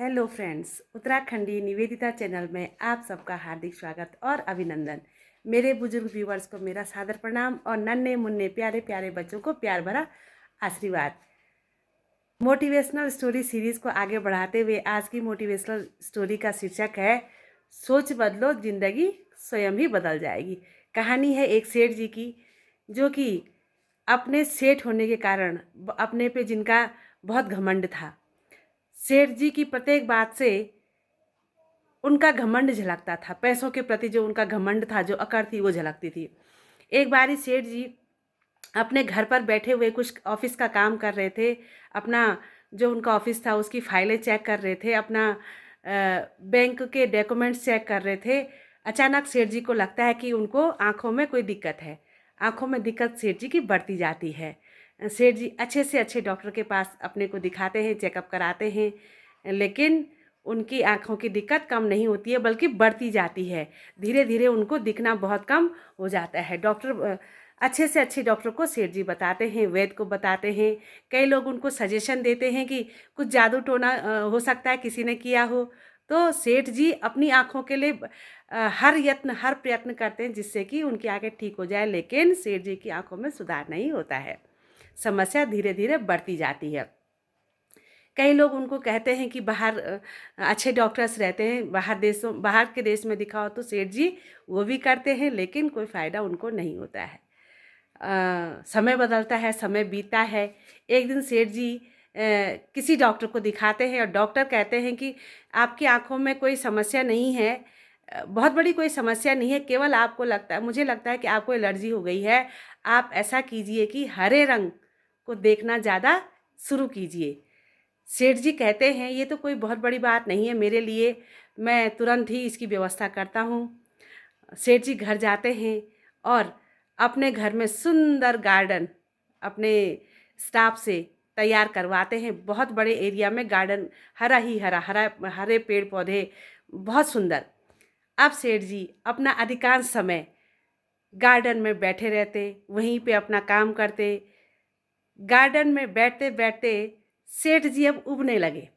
Hello friends, Uttarakhandi Nivedita channel में आप सबका हार्दिक स्वागत और अभिनंदन। मेरे बुजुर्ग व्यूवर्स को मेरा सादर प्रणाम और नन्हे मुन्ने प्यारे प्यारे बच्चों को प्यार भरा आशीर्वाद। मोटिवेशनल स्टोरी सीरीज़ को आगे बढ़ाते हुए आज की मोटिवेशनल स्टोरी का शीर्षक है सोच बदलो, जिंदगी स्वयं ही बदल जाएगी। कहानी है एक सेठ जी की, जो कि अपने सेठ होने के कारण अपने पे जिनका बहुत घमंड था। सेठ जी की प्रत्येक बात से उनका घमंड झलकता था। पैसों के प्रति जो उनका घमंड था, जो अकड़ थी, वो झलकती थी। एक बारी सेठ जी अपने घर पर बैठे हुए कुछ ऑफिस का काम कर रहे थे। अपना जो उनका ऑफिस था उसकी फाइलें चेक कर रहे थे, अपना बैंक के डॉक्यूमेंट्स चेक कर रहे थे। अचानक सेठ जी को लगता है कि उनको आँखों में कोई दिक्कत है। आँखों में दिक्कत सेठ जी की बढ़ती जाती है। सेठ जी अच्छे से अच्छे डॉक्टर के पास अपने को दिखाते हैं, चेकअप कराते हैं, लेकिन उनकी आँखों की दिक्कत कम नहीं होती है बल्कि बढ़ती जाती है। धीरे धीरे उनको दिखना बहुत कम हो जाता है। डॉक्टर अच्छे से अच्छे डॉक्टर को सेठ जी बताते हैं, वैद्य को बताते हैं। कई लोग उनको सजेशन देते हैं कि कुछ जादू टोना हो सकता है किसी ने किया हो। तो सेठ जी अपनी आँखों के लिए हर प्रयत्न करते हैं जिससे कि उनकी आँखें ठीक हो जाए, लेकिन सेठ जी की आँखों में सुधार नहीं होता है। समस्या धीरे धीरे बढ़ती जाती है। कई लोग उनको कहते हैं कि बाहर अच्छे डॉक्टर्स रहते हैं, बाहर के देश में दिखाओ, तो सेठ जी वो भी करते हैं, लेकिन कोई फ़ायदा उनको नहीं होता है। समय बदलता है, समय बीतता है। एक दिन सेठ जी किसी डॉक्टर को दिखाते हैं और डॉक्टर कहते हैं कि आपकी आँखों में कोई समस्या नहीं है, बहुत बड़ी कोई समस्या नहीं है, केवल आपको लगता है, मुझे लगता है कि आपको एलर्जी हो गई है। आप ऐसा कीजिए कि हरे रंग को देखना ज़्यादा शुरू कीजिए। सेठ जी कहते हैं ये तो कोई बहुत बड़ी बात नहीं है मेरे लिए, मैं तुरंत ही इसकी व्यवस्था करता हूँ। सेठ जी घर जाते हैं और अपने घर में सुंदर गार्डन अपने स्टाफ से तैयार करवाते हैं। बहुत बड़े एरिया में गार्डन, हरा ही हरा, हरे पेड़ पौधे, बहुत सुंदर। अब सेठ जी अपना अधिकांश समय गार्डन में बैठे रहते, वहीं पे अपना काम करते। गार्डन में बैठते बैठते सेठ जी अब उबने लगे।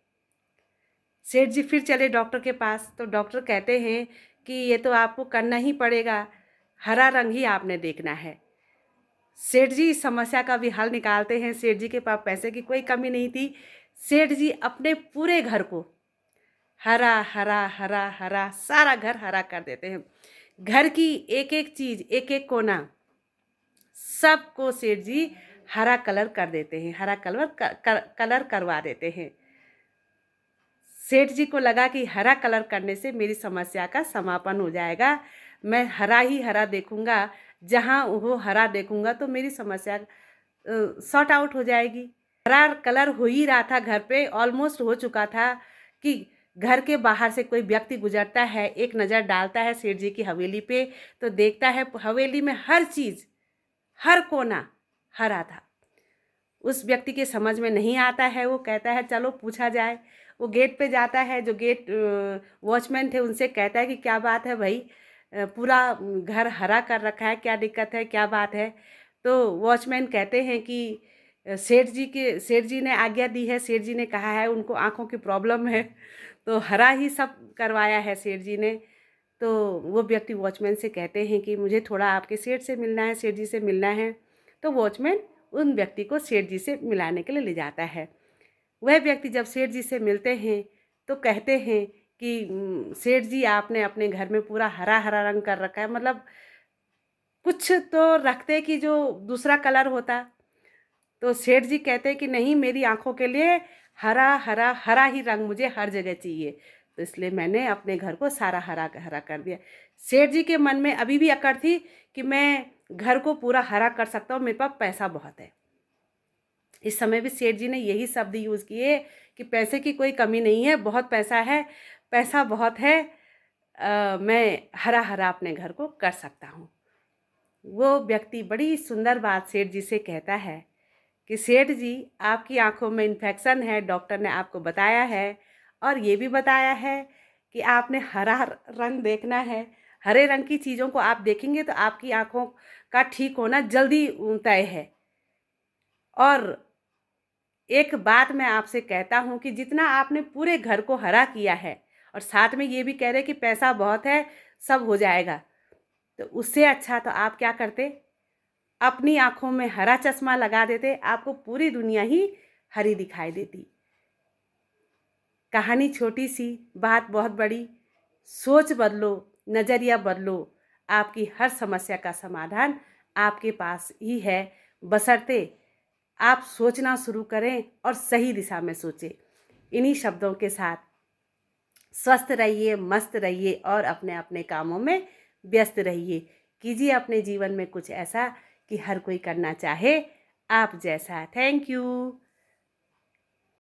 सेठ जी फिर चले डॉक्टर के पास, तो डॉक्टर कहते हैं कि ये तो आपको करना ही पड़ेगा, हरा रंग ही आपने देखना है। सेठ जी इस समस्या का भी हल निकालते हैं। सेठ जी के पास पैसे की कोई कमी नहीं थी। सेठ जी अपने पूरे घर को हरा हरा हरा हरा, सारा घर हरा कर देते हैं। घर की एक एक चीज़, एक एक कोना, सबको सेठ जी हरा कलर कर देते हैं, हरा कलर करवा देते हैं। सेठ जी को लगा कि हरा कलर करने से मेरी समस्या का समापन हो जाएगा, मैं हरा ही हरा देखूंगा, जहाँ वो हरा देखूंगा तो मेरी समस्या सॉर्ट आउट हो जाएगी। हरा कलर हो ही रहा था, घर पे ऑलमोस्ट हो चुका था कि घर के बाहर से कोई व्यक्ति गुजरता है, एक नज़र डालता है सेठ जी की हवेली पे, तो देखता है हवेली में हर चीज़, हर कोना हरा था। उस व्यक्ति के समझ में नहीं आता है, वो कहता है चलो पूछा जाए। वो गेट पे जाता है, जो गेट वॉचमैन थे उनसे कहता है कि क्या बात है भाई, पूरा घर हरा कर रखा है, क्या दिक्कत है, क्या बात है। तो वॉचमैन कहते हैं कि सेठ जी ने आज्ञा दी है, सेठ जी ने कहा है, उनको आँखों की प्रॉब्लम है, तो हरा ही सब करवाया है सेठ जी ने। तो वो व्यक्ति वॉचमैन से कहते हैं कि मुझे थोड़ा आपके सेठ से मिलना है, सेठ जी से मिलना है। तो वॉचमैन उन व्यक्ति को सेठ जी से मिलाने के लिए ले जाता है। वह व्यक्ति जब सेठ जी से मिलते हैं तो कहते हैं कि सेठ जी आपने अपने घर में पूरा हरा हरा रंग कर रखा है, मतलब कुछ तो रखते कि जो दूसरा कलर होता। तो सेठ जी कहते हैं कि नहीं, मेरी आंखों के लिए हरा हरा हरा ही रंग मुझे हर जगह चाहिए, तो इसलिए मैंने अपने घर को सारा हरा हरा कर दिया। सेठ जी के मन में अभी भी अकड़ थी कि मैं घर को पूरा हरा कर सकता हूँ, मेरे पास पैसा बहुत है। इस समय भी सेठ जी ने यही शब्द यूज़ किए कि पैसे की कोई कमी नहीं है, बहुत पैसा है, पैसा बहुत है, मैं हरा हरा अपने घर को कर सकता हूँ। वो व्यक्ति बड़ी सुंदर बात सेठ जी से कहता है कि सेठ जी, आपकी आंखों में इन्फेक्शन है, डॉक्टर ने आपको बताया है, और ये भी बताया है कि आपने हरा रंग देखना है। हरे रंग की चीज़ों को आप देखेंगे तो आपकी आंखों का ठीक होना जल्दी तय है। और एक बात मैं आपसे कहता हूँ कि जितना आपने पूरे घर को हरा किया है और साथ में ये भी कह रहे कि पैसा बहुत है, सब हो जाएगा, तो उससे अच्छा तो आप क्या करते, अपनी आँखों में हरा चश्मा लगा देते, आपको पूरी दुनिया ही हरी दिखाई देती। कहानी छोटी सी, बात बहुत बड़ी। सोच बदलो, नज़रिया बदलो, आपकी हर समस्या का समाधान आपके पास ही है, बशर्ते आप सोचना शुरू करें और सही दिशा में सोचें। इन्हीं शब्दों के साथ स्वस्थ रहिए, मस्त रहिए और अपने अपने कामों में व्यस्त रहिए। कीजिए अपने जीवन में कुछ ऐसा कि हर कोई करना चाहे आप जैसा। Thank you.